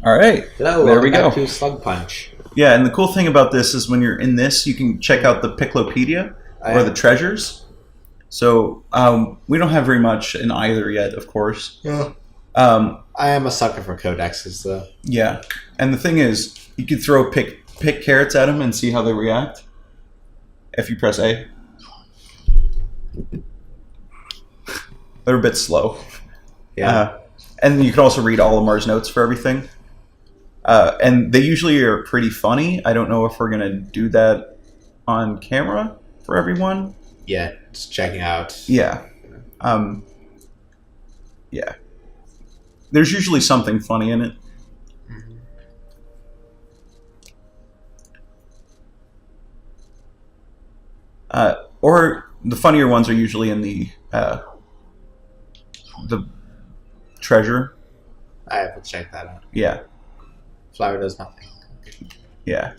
All right, Hello, there we welcome go. back to Slug Punch. Yeah, and the cool thing about this is when you're in this, you can check out the Piclopedia or the treasures. So we don't have very much in either yet, of course. Yeah. Um, I am a sucker for codexes, though. yeah, and the thing is, you could throw pick carrots at them and see how they react. If you press A, they're a bit slow. Yeah. And you can also read Olimar's notes for everything. And they usually are pretty funny. I don't know if we're gonna do that on camera for everyone. Yeah, just checking out. Yeah. Yeah. There's usually something funny in it. Or the funnier ones are usually in the treasure. I have to check that out. Yeah. Flower does nothing. Yeah.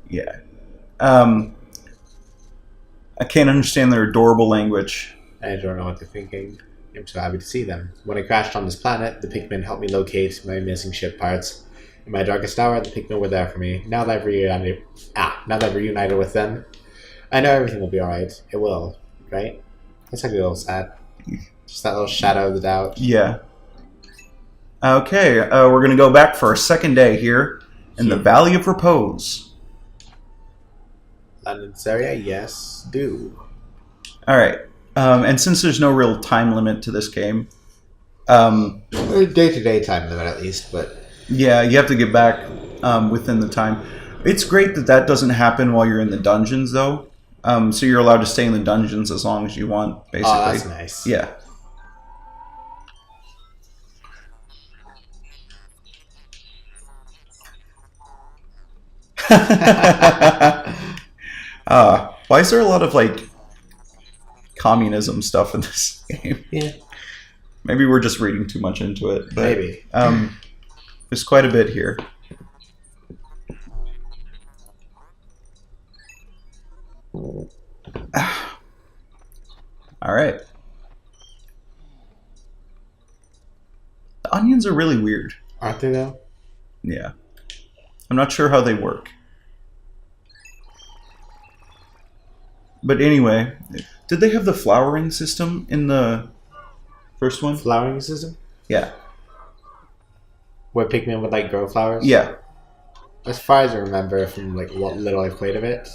Yeah. I can't understand their adorable language. I don't know what they're thinking. I'm so happy to see them. When I crashed on this planet, the Pikmin helped me locate my missing ship parts. In my darkest hour, the Pikmin were there for me. Now that I've reunited with them, I know everything will be alright. It will, right? That's actually a little sad. Just that little shadow of the doubt. Yeah. Okay, we're going to go back for our second day here in the Valley of Repose. London's area? Yes, do. All right. And since there's no real time limit to this game, Day-to-day time limit at least, but... yeah, you have to get back within the time. It's great that that doesn't happen while you're in the dungeons, though. So you're allowed to stay in the dungeons as long as you want, basically. Oh, that's nice. Yeah. Why is there a lot of, like, communism stuff in this game? Yeah. Maybe we're just reading too much into it. But, Maybe. There's quite a bit here. All right. The onions are really weird. Aren't they, though? Yeah. I'm not sure how they work. But anyway, did they have the flowering system in the first one? Flowering system? Yeah. Where Pikmin would, like, grow flowers? Yeah. As far as I remember from, like, what little I played of it,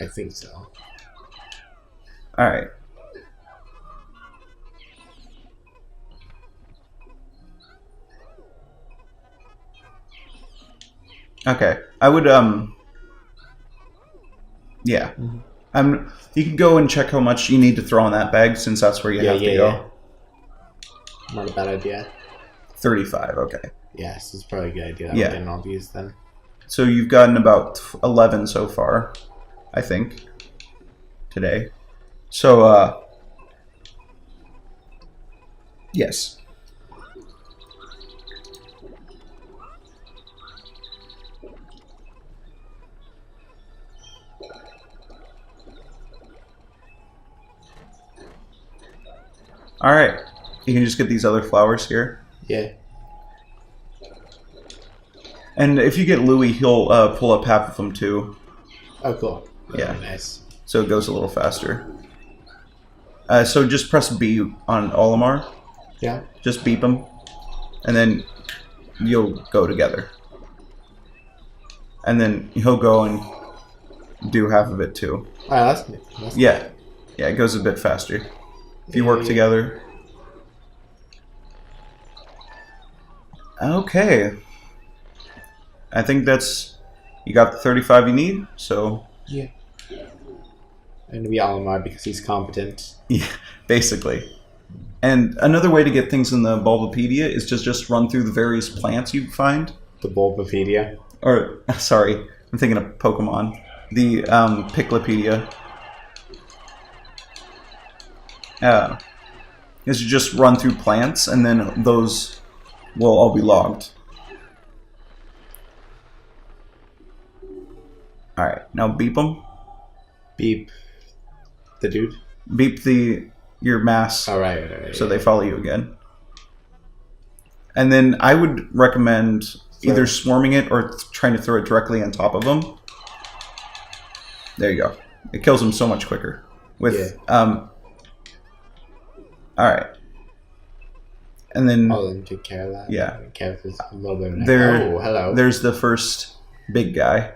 I think so. All right. Okay. I would yeah. You can go and check how much you need to throw in that bag since that's where you have to go. Not a bad idea. 35, okay. Yes, it's probably a good idea. Yeah. Getting all these then. So you've gotten about 11 so far, I think, today. So, yes. All right. You can just get these other flowers here. Yeah. And if you get Louie, he'll pull up half of them too. Oh, cool. Yeah. Very nice. So it goes a little faster. So just press B on Olimar. Yeah. Just beep him. And then you'll go together. And then he'll go and do half of it too. Oh, that's Yeah. Yeah, it goes a bit faster. If you work together. Okay. I think you got the 35 you need, so... Yeah. And we Olimar because he's competent. Yeah, basically. And another way to get things in the Bulbapedia is just run through the various plants you find. The Bulbapedia. Or, sorry, I'm thinking of Pokemon. The Piclopedia. Is you just run through plants, and then those will all be logged. Alright, now beep them. Beep the dude. Beep the your mass, All right. so they follow you again. And then I would recommend either swarming it or trying to throw it directly on top of them. There you go. It kills them so much quicker. All right. And then I'll take care of that. Yeah. Characters a little bit. Hello. There's the first big guy.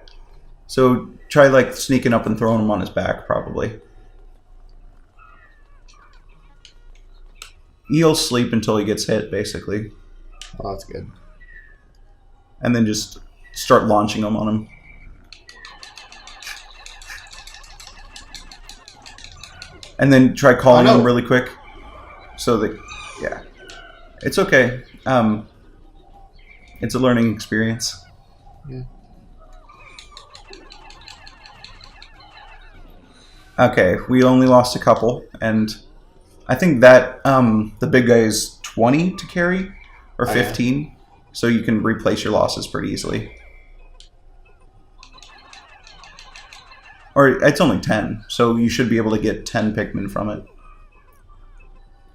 So try like sneaking up and throwing him on his back, probably. He'll sleep until he gets hit, basically. Oh, that's good. And then just start launching them on him. And then try calling them really quick. So that, yeah. It's okay. It's a learning experience. Yeah. Okay, we only lost a couple, and I think that the big guy is 20 to carry, or 15, so you can replace your losses pretty easily. Or it's only 10, so you should be able to get 10 Pikmin from it.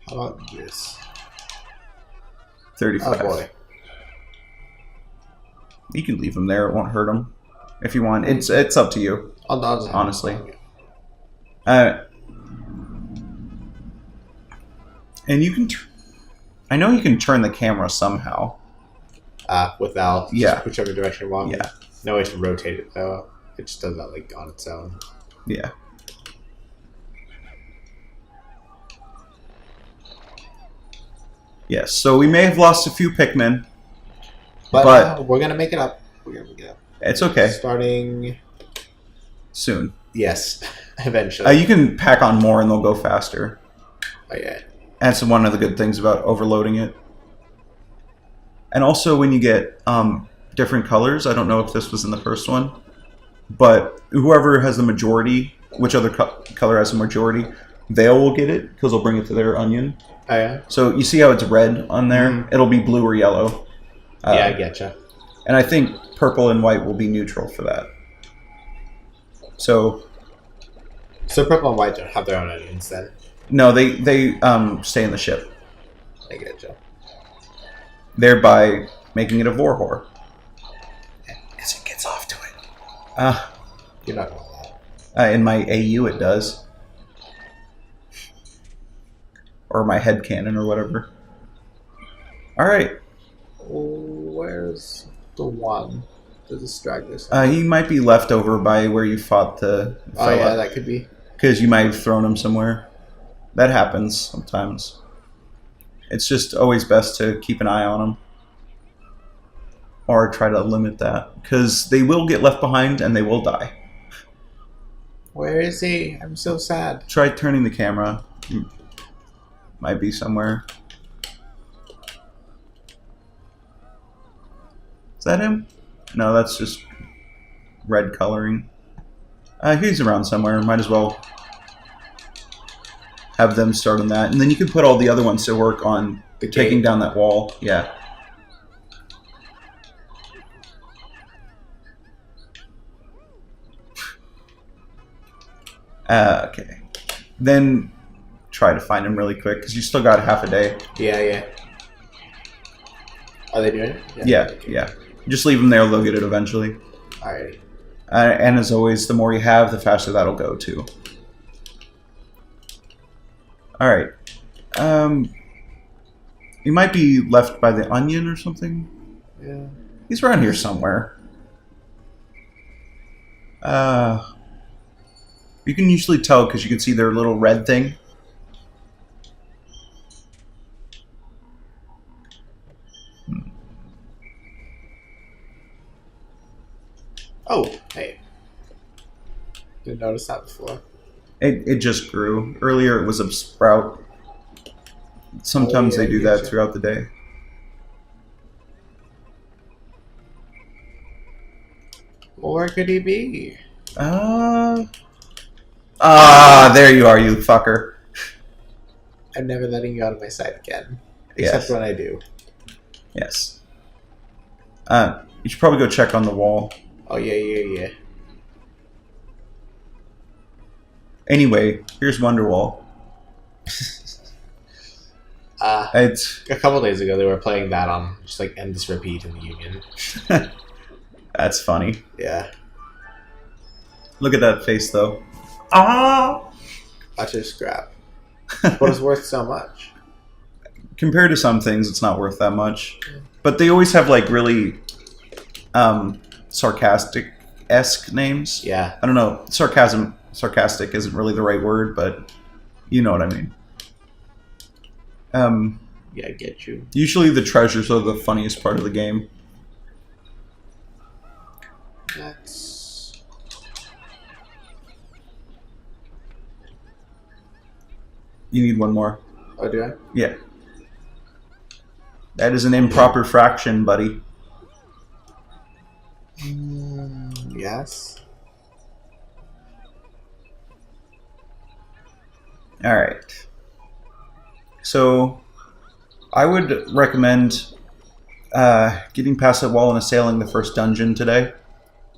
How about this? 35. Oh boy. You can leave them there; it won't hurt them. If you want, it's up to you. Honestly. And you can. I know you can turn the camera somehow. Without whichever direction you want. Yeah. No way to rotate it though. It just does that like on its own. Yeah. Yes. So we may have lost a few Pikmin, but we're gonna make it up. It's okay. Starting soon. Yes. Eventually. You can pack on more and they'll go faster. Oh yeah. That's one of the good things about overloading it. And also when you get different colors, I don't know if this was in the first one, but whoever has the majority, which other color has the majority, they will get it because they'll bring it to their onion. Oh yeah. So you see how it's red on there? Mm-hmm. It'll be blue or yellow. Yeah, I getcha. And I think purple and white will be neutral for that. So purple and white don't have their own onions then? No, they stay in the ship. I getcha. Thereby making it a Vorhor. Because it gets off to it. You're not gonna lie. In my AU it does. Or my headcanon or whatever. Alright. Where's the one? The distractors? He might be left over by where you fought the fella. Oh yeah, that could be. Because you might have thrown him somewhere. That happens sometimes. It's just always best to keep an eye on them. Or try to limit that. Because they will get left behind and they will die. Where is he? I'm so sad. Try turning the camera. Might be somewhere. Is that him? No, that's just red coloring. He's around somewhere. Might as well have them start on that. And then you can put all the other ones to work on taking down that wall. Yeah. Okay. Then try to find him really quick because you still got half a day. Yeah. Are they doing it? Yeah. Just leave them there. They'll get it eventually. Alright. And as always, the more you have, the faster that'll go too. Alright. He might be left by the onion or something. Yeah. He's around here somewhere. You can usually tell because you can see their little red thing. Oh, hey. Didn't notice that before. It just grew. Earlier it was a sprout. Sometimes they do that throughout the day. Well, where could he be? There you are, you fucker. I'm never letting you out of my sight again. Except when I do. Yes. You should probably go check on the wall. Oh, yeah. Anyway, here's Wonderwall. It's A couple days ago, they were playing that on just like endless repeat in the Union. that's funny. Yeah. Look at that face, though. Ah! Utter scrap. But it's worth so much. Compared to some things, it's not worth that much. But they always have like really sarcastic-esque names. Yeah. I don't know. Sarcastic isn't really the right word, but you know what I mean. Yeah, I get you. Usually the treasures are the funniest part of the game. That's... You need one more. Oh, do I? Yeah. That is an improper fraction, buddy. Yes. Alright. So, I would recommend getting past that wall and assailing the first dungeon today.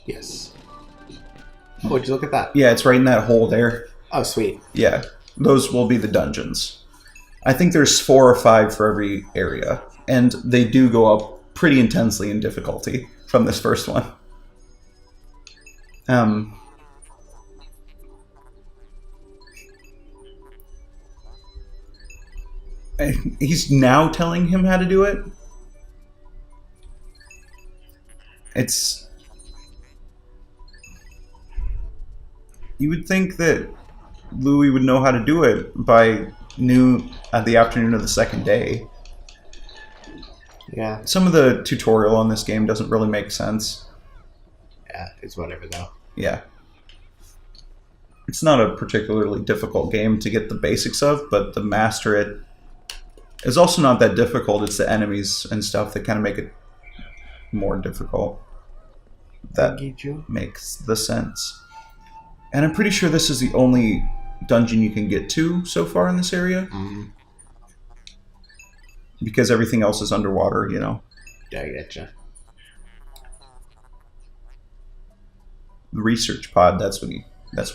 Yes. Oh, would you look at that? Yeah, it's right in that hole there. Oh, sweet. Yeah, those will be the dungeons. I think there's 4 or 5 for every area, and they do go up pretty intensely in difficulty from this first one. He's now telling him how to do it. It's... You would think that Louie would know how to do it by noon at the afternoon of the second day. Yeah. Some of the tutorial on this game doesn't really make sense. Yeah, it's whatever though. Yeah. It's not a particularly difficult game to get the basics of, but to master it is also not that difficult. It's the enemies and stuff that kind of make it more difficult. That makes the sense. And I'm pretty sure this is the only dungeon you can get to so far in this area. Mm. Because everything else is underwater, you know. Yeah, I getcha. The research pod, that's what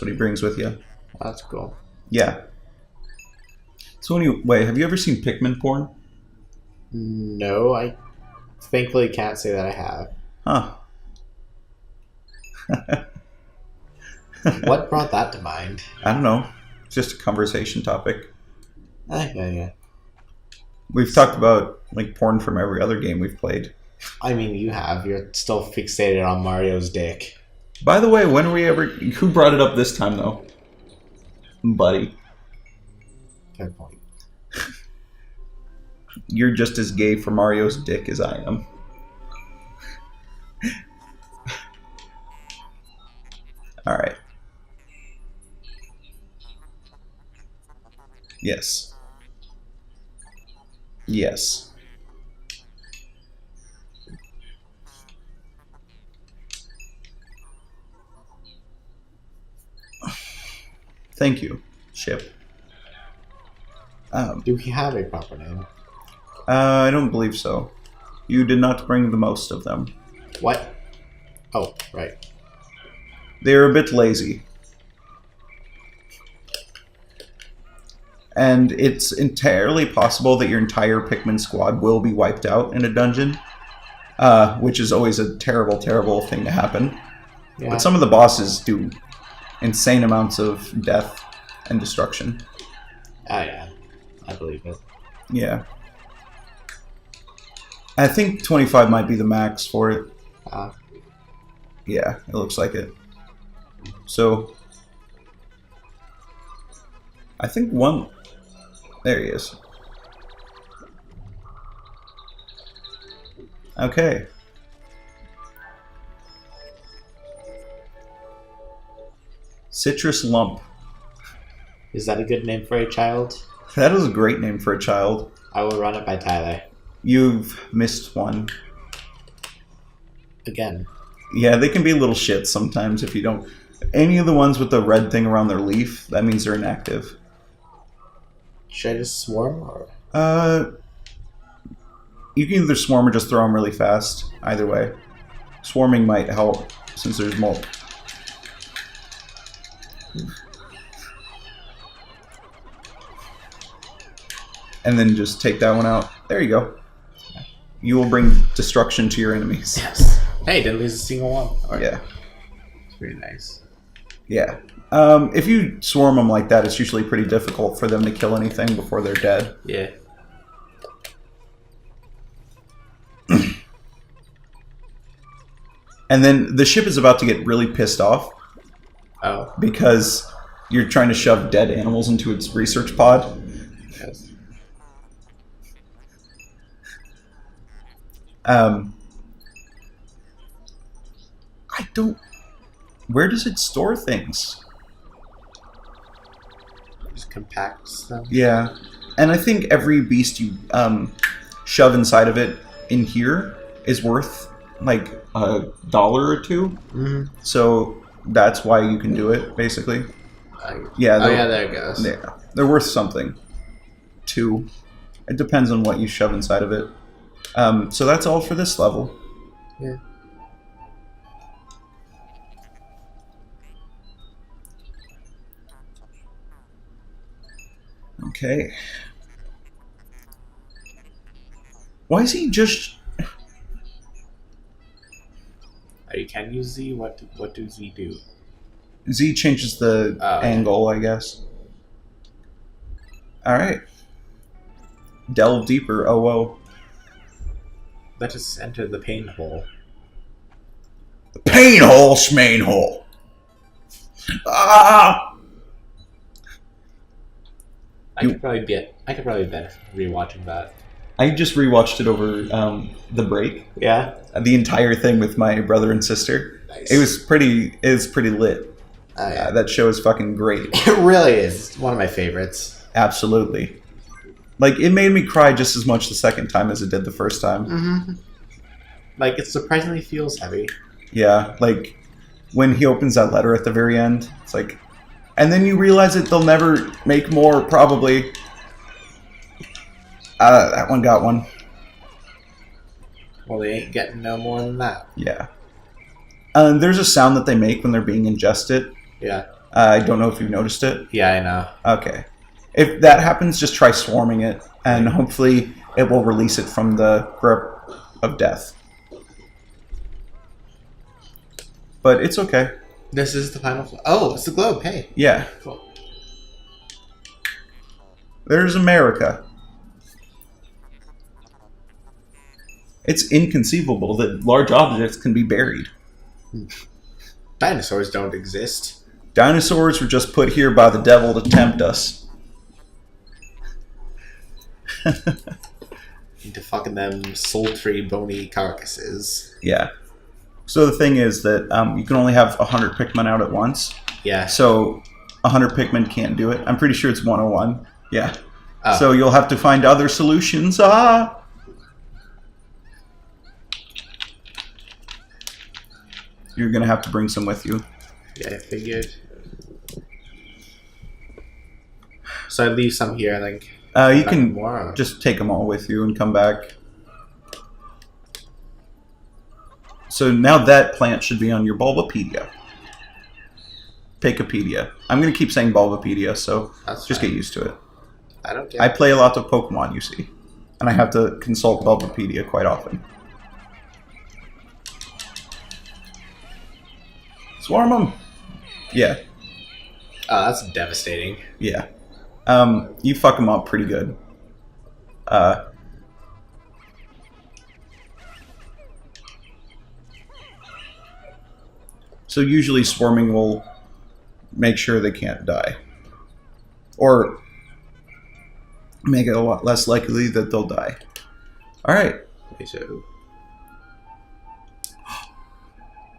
he brings with you. That's cool. Yeah. So anyway, have you ever seen Pikmin porn? No, I thankfully can't say that I have. Huh. What brought that to mind? I don't know. It's just a conversation topic. Yeah. We've talked about like porn from every other game we've played. I mean, you have. You're still fixated on Mario's dick. By the way, when were we ever... Who brought it up this time, though? Buddy. Fair point. You're just as gay for Mario's dick as I am. Alright. Yes. Yes. Thank you, ship. Do we have a proper name? I don't believe so. You did not bring the most of them. What? Oh, right. They're a bit lazy. And it's entirely possible that your entire Pikmin squad will be wiped out in a dungeon, which is always a terrible, terrible thing to happen. Yeah. But some of the bosses do insane amounts of death and destruction. Oh, yeah. I believe it. Yeah. I think 25 might be the max for it. Yeah, it looks like it. So, I think one... There he is. Okay. Citrus Lump. Is that a good name for a child? That is a great name for a child. I will run it by Tyler. You've missed one. Again. Yeah, they can be little shits sometimes if you don't... Any of the ones with the red thing around their leaf, that means they're inactive. Should I just swarm or? You can either swarm or just throw them really fast. Either way. Swarming might help since there's more. and then just take that one out. There you go. You will bring destruction to your enemies. Yes. Hey, didn't lose a single one. Right. Yeah. It's pretty nice. Yeah. If you swarm them like that, it's usually pretty difficult for them to kill anything before they're dead. Yeah. And then the ship is about to get really pissed off. Oh. Because you're trying to shove dead animals into its research pod. Yes. I don't... Where does it store things? Just compacts them. Yeah. And I think every beast you shove inside of it in here is worth like $1 or $2. Mm-hmm. So that's why you can do it, basically. Yeah. Oh, yeah, there it goes. Yeah. They're worth something. 2. It depends on what you shove inside of it. So that's all for this level. Yeah. Okay. Why is he just... Oh, you can use Z? What do Z do? Z changes the angle, I guess. Alright. Delve deeper. Oh, whoa. Let us enter the pain hole. The pain hole, schmain hole. Ah! I could probably benefit from rewatching that. I just rewatched it over the break. Yeah? The entire thing with my brother and sister. Nice. It was pretty lit. Oh, yeah. That show is fucking great. It really is. It's one of my favorites. Absolutely. Like, it made me cry just as much the second time as it did the first time. Mm-hmm. Like, it surprisingly feels heavy. Yeah, like, when he opens that letter at the very end, it's like... And then you realize that they'll never make more, probably. That one got one. Well, they ain't getting no more than that. Yeah. There's a sound that they make when they're being ingested. Yeah. I don't know if you've noticed it. Yeah, I know. Okay. If that happens, just try swarming it, and hopefully it will release it from the grip of death. But it's okay. This is the final... Oh, it's the globe. Hey. Yeah. Cool. There's America. It's inconceivable that large objects can be buried. Dinosaurs don't exist. Dinosaurs were just put here by the devil to tempt us. Into fucking them sultry, bony carcasses. Yeah. So the thing is that you can only have 100 Pikmin out at once. Yeah. So 100 Pikmin can't do it. I'm pretty sure it's 101. Yeah. Oh. So you'll have to find other solutions. Ah! You're going to have to bring some with you. Yeah, I figured. So I leave some here, I think. You can more. just take them all with you and come back. So now that plant should be on your Bulbapedia. Pikapedia. I'm going to keep saying Bulbapedia, so That's just fine. get used to it. I don't care. I play a lot of Pokemon, you see. And I have to consult Bulbapedia quite often. Swarm them! Yeah. Oh, that's devastating. Yeah. You fuck them up pretty good. So usually swarming will make sure they can't die. Or make it a lot less likely that they'll die. Alright. Okay, so...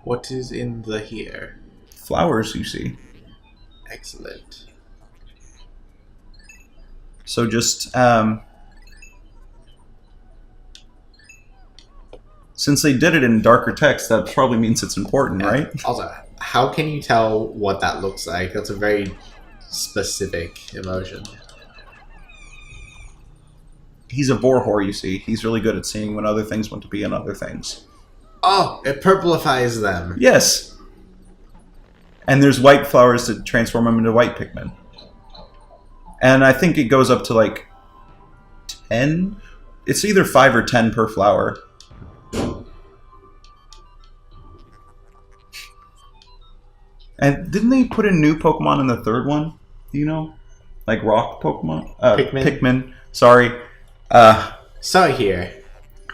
What is in the here? Flowers, you see. Excellent. So just... since they did it in darker text, that probably means it's important, right? Also, how can you tell what that looks like? That's a very specific emotion. He's a Vorhor, you see. He's really good at seeing when other things want to be in other things. Oh, it purplifies them. Yes! And there's white flowers that transform them into white Pikmin. And I think it goes up to like 10. It's either 5 or 10 per flower. And didn't they put in new Pokemon in the third one? Do you know? Like rock Pokemon? Pikmin. Sorry. So here.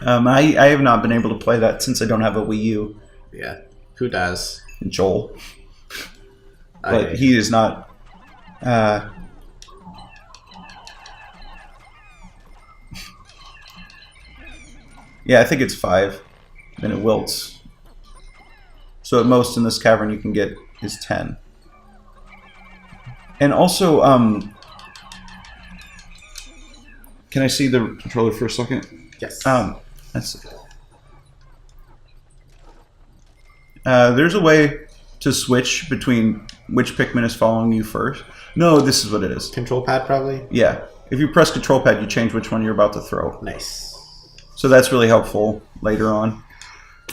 I have not been able to play that since I don't have a Wii U. Yeah. Who does? Joel. But he is not... yeah, I think it's 5. Then it wilts. So at most in this cavern you can get is 10. And also, can I see the controller for a second? Yes. There's a way to switch between which Pikmin is following you first. No, this is what it is. Control pad, probably? Yeah. If you press control pad, you change which one you're about to throw. Nice. So that's really helpful later on.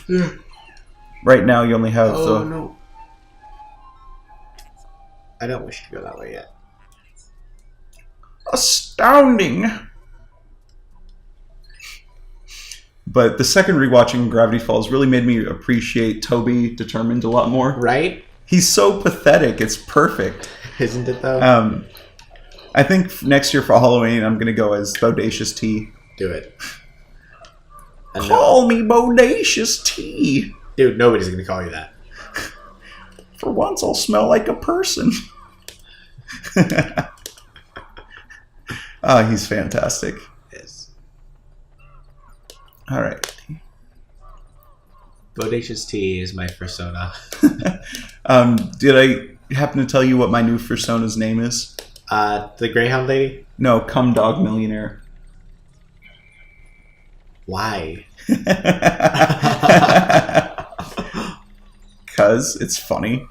Yeah. Right now, you only have the... no. I don't wish to go that way yet. Astounding! But the second rewatching Gravity Falls really made me appreciate Toby Determined a lot more. Right? He's so pathetic. It's perfect. Isn't it, though? I think next year for Halloween, I'm going to go as Bodacious T. Do it. Call me Bodacious T. Dude, nobody's going to call you that. For once, I'll smell like a person. Oh, he's fantastic. Yes. All right. Bodacious T is my persona. Did I happen to tell you what my new persona's name is? The Greyhound lady? No, Cum Dog Millionaire. Why? Because it's funny.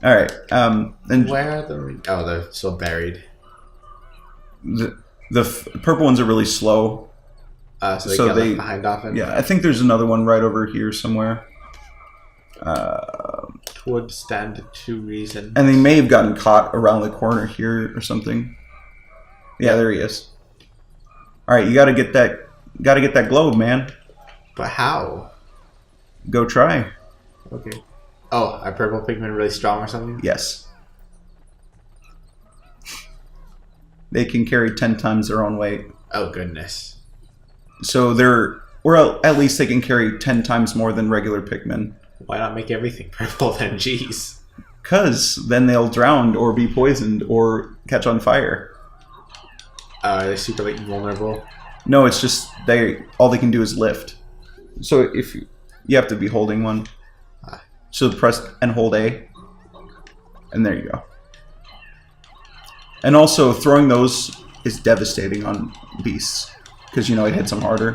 All right. And where are the? Oh, they're still buried. The purple ones are really slow. So they get left behind often. Yeah, I think there's another one right over here somewhere. Would stand to reason. And they may have gotten caught around the corner here or something. Yeah, there he is. All right, you got to get that. Got to get that globe, man. But how? Go try. Okay. Oh, are purple Pikmin really strong or something? Yes. They can carry 10 times their own weight. Oh, goodness. So or at least they can carry 10 times more than regular Pikmin. Why not make everything purple then? Jeez. Because then they'll drown or be poisoned or catch on fire. Are they super like vulnerable? No, it's just all they can do is lift. So if you have to be holding one. So press and hold A. And there you go. And also throwing those is devastating on beasts. Because it hits them harder.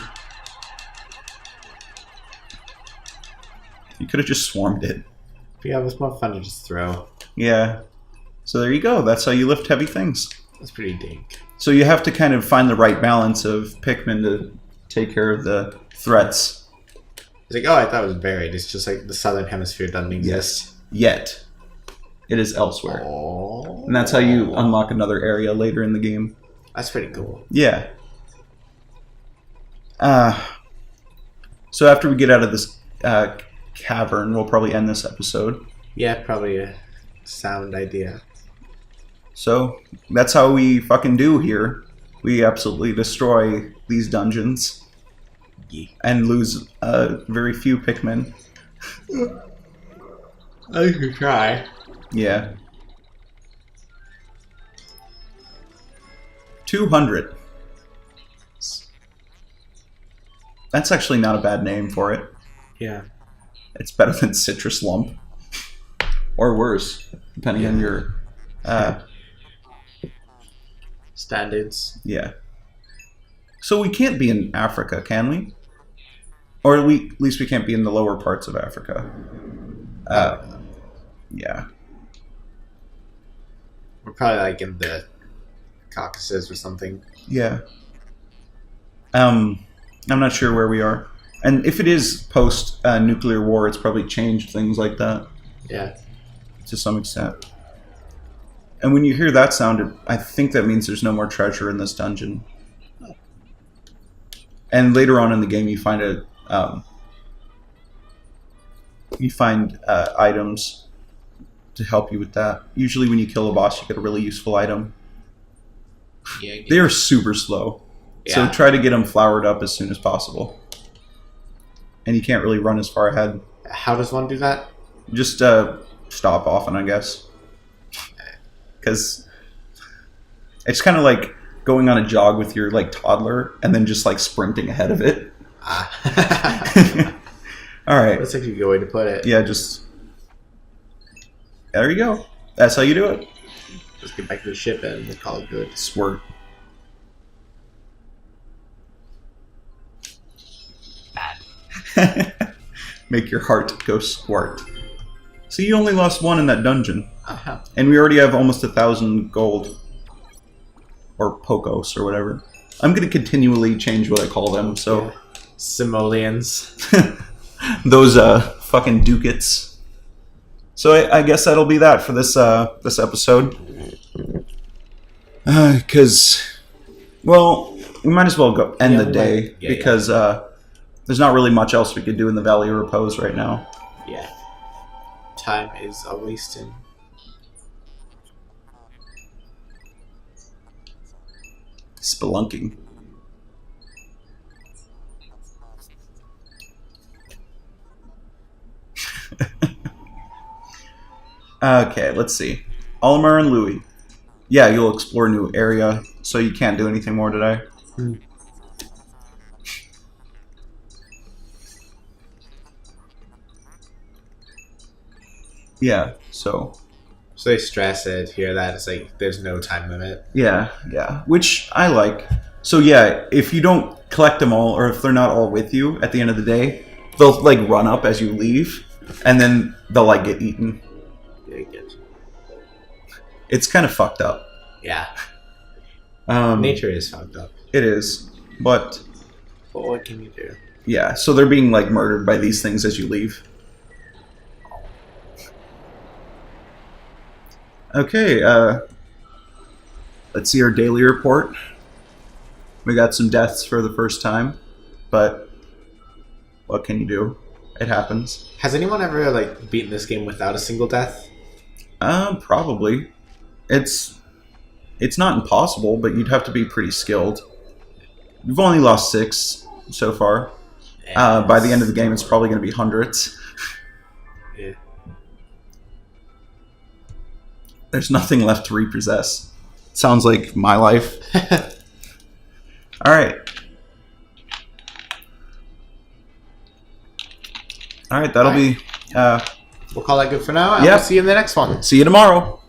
You could have just swarmed it. Yeah, it was more fun to just throw. Yeah. So there you go. That's how you lift heavy things. That's pretty dink. So you have to kind of find the right balance of Pikmin to take care of the threats. It's like, oh, I thought it was buried. It's just like the southern hemisphere doesn't exist. Yet. It is elsewhere. Oh. And that's how you unlock another area later in the game. That's pretty cool. Yeah. So after we get out of this cavern, we'll probably end this episode. Yeah, probably a sound idea. So that's how we fucking do here. We absolutely destroy these dungeons. Yeah. And lose very few Pikmin. I could try. Yeah. 200. That's actually not a bad name for it. Yeah. It's better than Citrus Lump. Or worse, depending on your... standards. Yeah. So we can't be in Africa, can we? Or at least we can't be in the lower parts of Africa. Yeah. We're probably like in the Caucasus or something. Yeah. I'm not sure where we are. And if it is post-nuclear war, it's probably changed things like that. Yeah. To some extent. And when you hear that sound, I think that means there's no more treasure in this dungeon. And later on in the game, you find items to help you with that. Usually, when you kill a boss, you get a really useful item. Yeah. They are super slow, so Yeah. try to get them flowered up as soon as possible. And you can't really run as far ahead. How does one do that? Just stop often, I guess, because it's kind of like going on a jog with your like toddler and then just like sprinting ahead of it. All right. That's actually a good way to put it. Yeah, just there you go. That's how you do it. Let's get back to the ship and we'll call it good. Squirt. Bad. Make your heart go squirt. So you only lost one in that dungeon, Uh-huh. and we already have almost 1,000 gold, or pocos, or whatever. I'm gonna continually change what I call them. So Simoleons. those fucking ducats. So I guess that'll be that for this this episode. Because, well, we might as well go end the day because there's not really much else we could do in the Valley of Repose right now. Yeah. Time is a wasting. Spelunking. Okay, let's see. Olimar and Louie. Yeah, you'll explore a new area, so you can't do anything more today. Yeah, so they stress it here that it's like there's no time limit. yeah, which I like. So yeah, if you don't collect them all, or if they're not all with you at the end of the day, they'll like run up as you leave, and then they'll like get eaten. It's kind of fucked up. Yeah. Nature is fucked up. It is, but what can you do? yeah, so they're being like murdered by these things as you leave. Okay, let's see our daily report. We got some deaths for the first time, but what can you do? It happens. Has anyone ever like beaten this game without a single death? Probably. It's not impossible, but you'd have to be pretty skilled. You've only lost 6 so far. By the end of the game, it's probably going to be hundreds. Yeah. There's nothing left to repossess. Sounds like my life. All right. All right, that'll be... we'll call that good for now, and yeah. we'll see you in the next one. See you tomorrow.